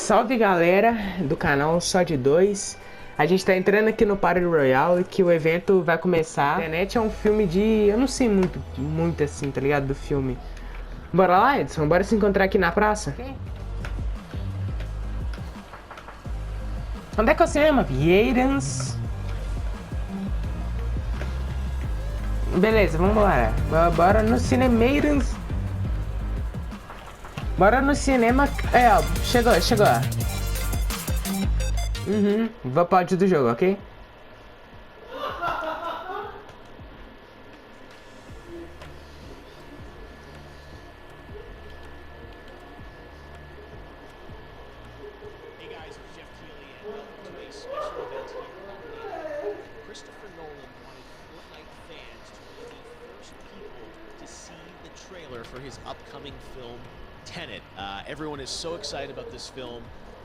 Salve galera do canal Só de Dois. A gente tá entrando aqui no Party Royale que o evento vai começar. Tenet é um filme de... eu não sei muito assim, tá ligado? Do filme. Bora lá, Edson? Bora se encontrar aqui na praça? Onde é que é o cinema? Vieiras. Beleza, vambora. Bora no Cinemeiras. Bora no cinema. É, ó, chegou. Vou pra áudio do jogo, ok? Christopher Nolan wanted Fortnite fans to be the first people to see the trailer for his upcoming film, Tenet. Everyone is so excited about this film,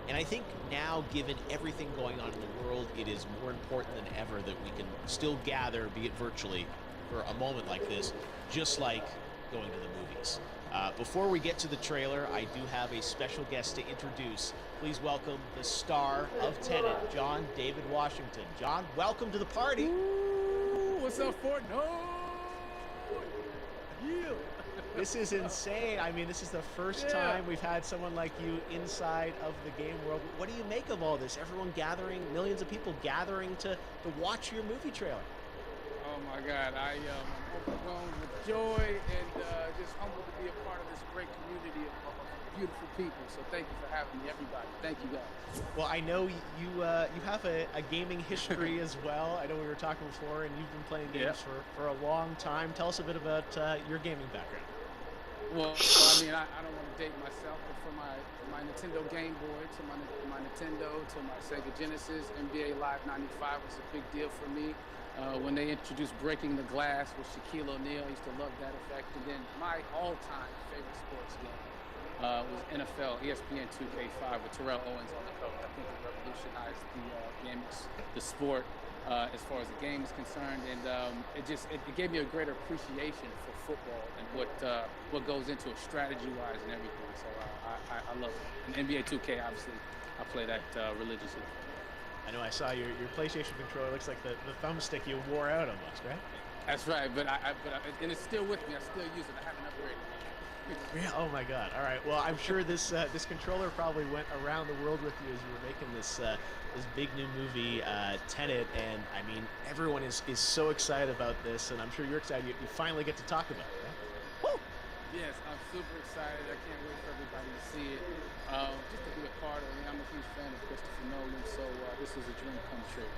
and I think now, given everything going on in the world, it is more important than ever that we can still gather, be it virtually, for a moment like this, just like going to the movies. Before we get to the trailer, I do have a special guest to introduce. Please welcome the star of Tenet, John David Washington. John, welcome to the party. Ooh, what's up, Fortnite? Yeah. This is insane. I mean, this is the first time we've had someone like you inside of the game world. What do you make of all this? Everyone gathering, millions of people gathering to watch your movie trailer. Oh my God, I am overwhelmed with joy and just humbled to be a part of this great community of beautiful people. So thank you for having me, everybody. Thank you, guys. Well, I know you have a gaming history as well. I know we were talking before, and you've been playing games for a long time. Tell us a bit about your gaming background. Well, I mean, I don't want to date myself, but from my Nintendo Game Boy to my Nintendo to my Sega Genesis, NBA Live 95 was a big deal for me. When they introduced Breaking the Glass with Shaquille O'Neal, I used to love that effect. And then my all-time favorite sports game was NFL ESPN 2K5 with Terrell Owens on the cover. I think it revolutionized the sport as far as the game is concerned, and it gave me a greater appreciation for football and what goes into it strategy-wise and everything. So I love it. And NBA 2K, obviously, I play that religiously. I know I saw your PlayStation controller. Looks like the thumbstick you wore out almost, right? That's right, but and it's still with me. I still use it. I haven't upgraded it. Yeah. Oh my God. All right. Well, I'm sure this controller probably went around the world with you as you were making this big new movie, Tenet, and I mean everyone is so excited about this, and I'm sure you're excited. You finally get to talk about it, right? Woo! Yes, I'm super excited. I can't wait for everybody to see it. Just to be a part of it. I'm a huge fan of Christopher Nolan, so this is a dream come true.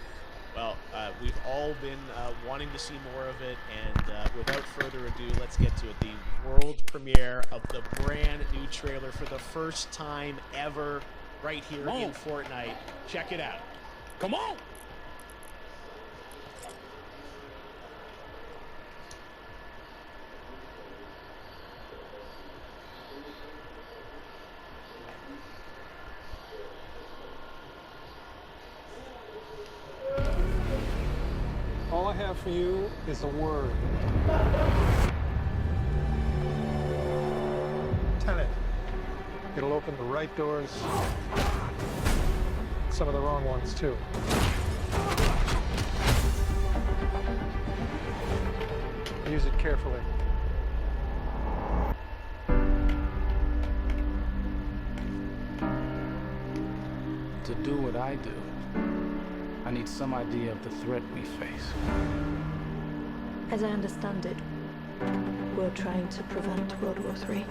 Well, we've all been wanting to see more of it, and without further ado, let's get to it. The world premiere of the brand new trailer for the first time ever right here in Fortnite. Check it out. Come on! All I have for you is a word. Tenet. It'll open the right doors, some of the wrong ones too. Use it carefully. To do what I do, I need some idea of the threat we face. As I understand it, we're trying to prevent World War III.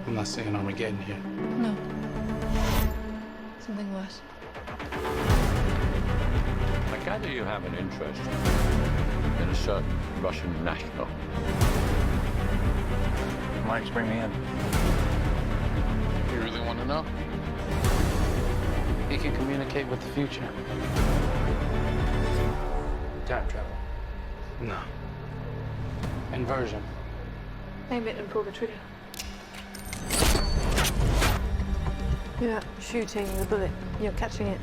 I'm not saying Armageddon here. No. Something worse. I gather you have an interest in a certain Russian national. Mike's bring me in. You really want to know? He can communicate with the future. Time travel. No. Inversion. Aim it and pull the trigger. You're not shooting the bullet, you're catching it.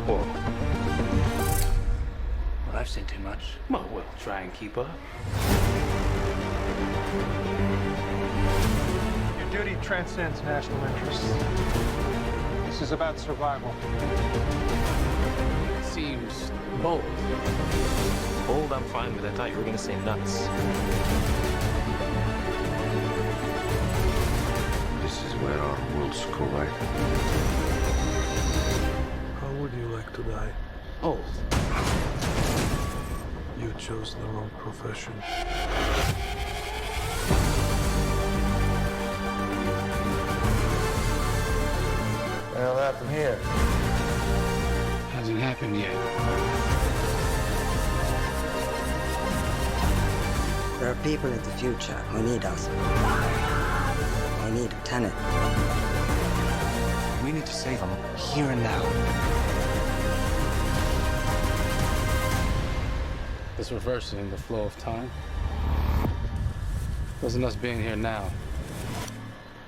Whoa. Well, I've seen too much. Well, we'll try and keep up. duty transcends national interests. This is about survival. It seems bold. Bold, I'm fine with. I thought you were gonna say nuts. This is where our worlds collide. How would you like to die? Old. You chose the wrong profession. What the hell happened here? Hasn't happened yet. There are people in the future who need us. They need Tenet. We need to save them here and now. This reversing the flow of time. Wasn't us being here now. I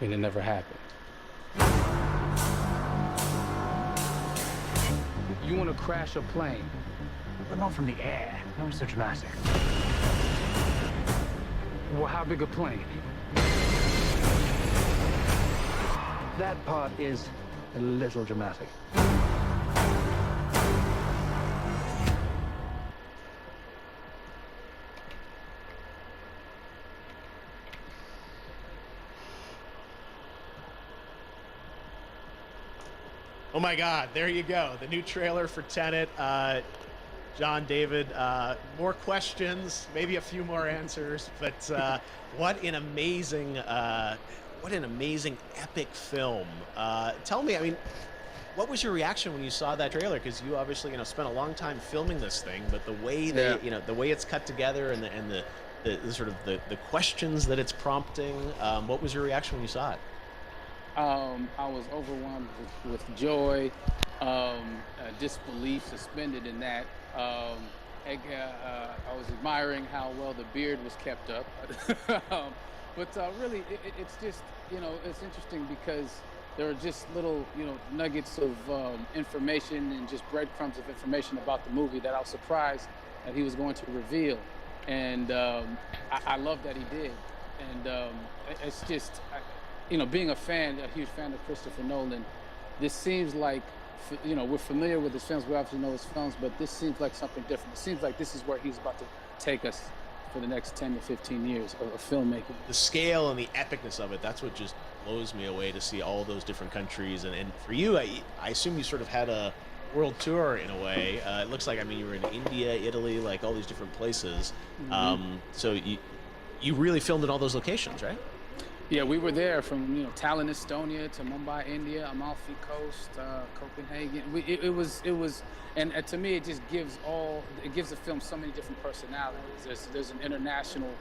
mean, it never happened. You want to crash a plane? But not from the air. No, it's so dramatic. Well, how big a plane? That part is a little dramatic. Oh my God, there you go. The new trailer for Tenet. John, David, more questions, maybe a few more answers, but what an amazing epic film. Tell me, I mean, what was your reaction when you saw that trailer? Because you obviously, spent a long time filming this thing, but the way they, the way it's cut together and the sort of the questions that it's prompting, what was your reaction when you saw it? I was overwhelmed with joy, disbelief, suspended in that. I was admiring how well the beard was kept up. But really, it's just, it's interesting because there are just little, nuggets of information and just breadcrumbs of information about the movie that I was surprised that he was going to reveal. And I love that he did. And it's just, being a huge fan of Christopher Nolan, this seems like, we're familiar with his films, we obviously know his films, but this seems like something different. It seems like this is where he's about to take us for the next 10 to 15 years of filmmaking. The scale and the epicness of it, that's what just blows me away, to see all those different countries. And for you, I assume you sort of had a world tour in a way. It looks like, you were in India, Italy, like all these different places. Mm-hmm. So you really filmed in all those locations, right? Yeah, we were there from Tallinn, Estonia, to Mumbai, India, Amalfi Coast, Copenhagen. It was, and to me, it just gives the film so many different personalities. There's an international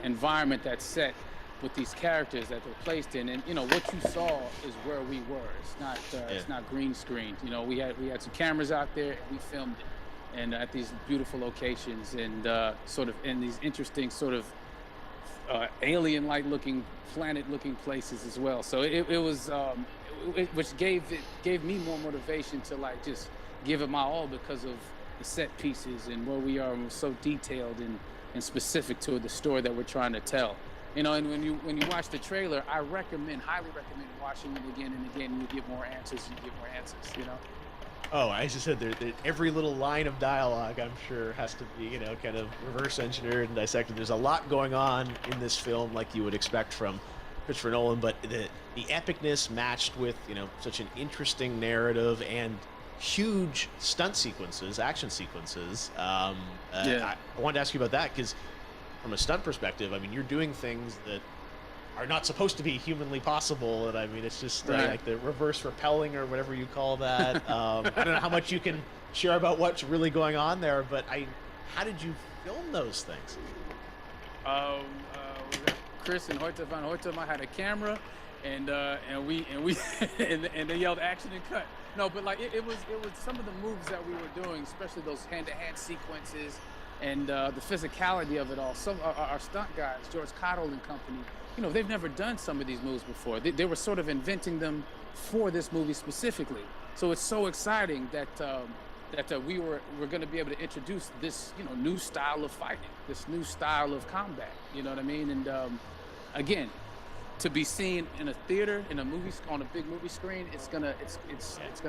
environment that's set with these characters that they're placed in, and what you saw is where we were. It's not green screened. We had some cameras out there, and we filmed it, and at these beautiful locations, and sort of in these interesting sort of alien-like looking, planet-looking places as well. So it was, which gave me more motivation to just give it my all, because of the set pieces and where we are, and we're so detailed and specific to the story that we're trying to tell. And when you watch the trailer, I highly recommend watching it again and again, and you get more answers. Oh, as you said, every little line of dialogue, I'm sure, has to be, kind of reverse engineered and dissected. There's a lot going on in this film, like you would expect from Christopher Nolan, but the epicness matched with, such an interesting narrative and huge stunt sequences, action sequences. I wanted to ask you about that, because from a stunt perspective, you're doing things that are not supposed to be humanly possible, and it's just like the reverse rappelling or whatever you call that. I don't know how much you can share about what's really going on there, but how did you film those things? Chris and Hoyte van Hoytema had a camera, and they yelled action and cut. No, but it was some of the moves that we were doing, especially those hand-to-hand sequences, and the physicality of it all. Some our stunt guys, George Cottle and company, they've never done some of these moves before. They were sort of inventing them for this movie specifically. So it's so exciting that we're going to be able to introduce this new style of fighting, this new style of combat. You know what I mean? And again, to be seen in a theater, in a movie, on a big movie screen, it's gonna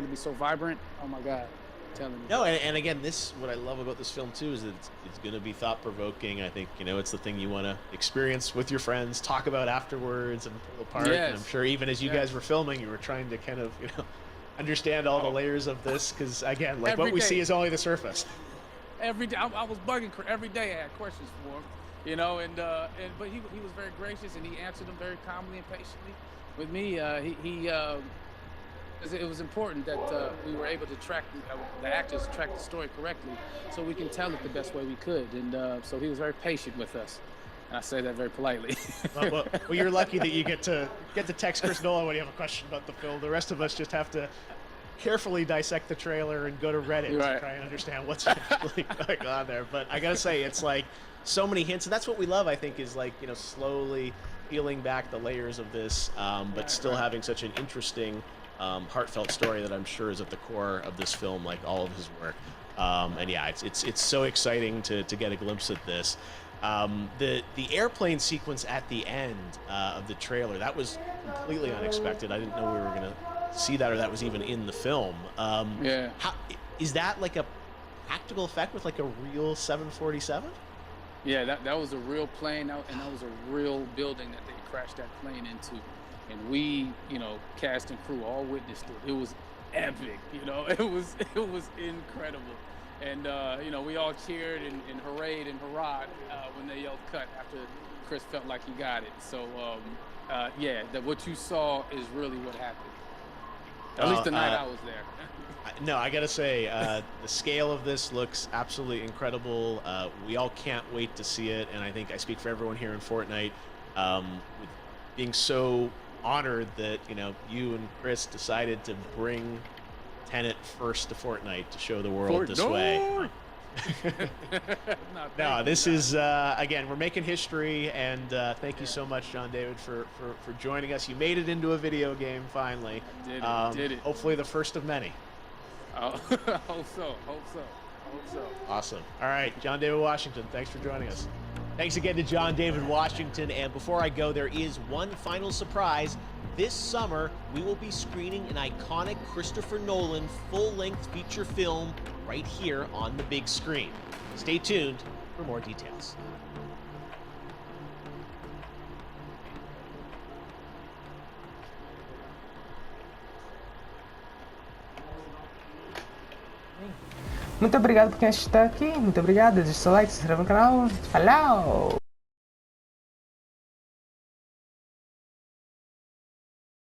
be so vibrant. Oh my God, I'm telling you. No, and again, what I love about this film too is that it's going to be thought provoking. I think it's the thing you want to experience with your friends, talk about afterwards, and pull apart. Yes. And I'm sure even as you guys were filming, you were trying to kind of understand all the layers of this, because again, like what we see is only the surface. Every day, I was bugging. Every day, I had questions for him. But he was very gracious, and he answered them very calmly and patiently. With me, it was important that we were able to track the actors track the story correctly, so we can tell it the best way we could. And so he was very patient with us, and I say that very politely. well, you're lucky that you get to text Chris Nolan when you have a question about the film. The rest of us just have to carefully dissect the trailer and go to Reddit to try and understand what's actually going on there. But I gotta say, it's like so many hints, and that's what we love, I think, is like slowly peeling back the layers of this, but still having such an interesting, heartfelt story that I'm sure is at the core of this film, like all of his work. And yeah, it's so exciting to get a glimpse at this. The airplane sequence at the end of the trailer, that was completely unexpected. I didn't know we were gonna see that, or that was even in the film. Yeah. How is that, like a practical effect with like a real 747? Yeah, that was a real plane, and that was a real building that they crashed that plane into. And we, cast and crew all witnessed it. It was epic, it was incredible. And, we all cheered and hurrayed and hurrahed when they yelled cut after Chris felt like he got it. So, what you saw is really what happened. At least the night I was there. No, I gotta say, the scale of this looks absolutely incredible. We all can't wait to see it, and I think I speak for everyone here in Fortnite, with being so honored that you and Chris decided to bring Tenet first to Fortnite to show the world this way. No, this is again, we're making history, and thank you so much, John David, for joining us. You made it into a video game finally. Did it. Hopefully the first of many. Hope so. Awesome. All right, John David Washington, thanks for joining us. Thanks again to John David Washington. And before I go, there is one final surprise. This summer, we will be screening an iconic Christopher Nolan full-length feature film right here on the big screen. Stay tuned for more details. Muito obrigado por quem está aqui. Muito obrigado. Deixe seu like, se inscreva no canal. Falou!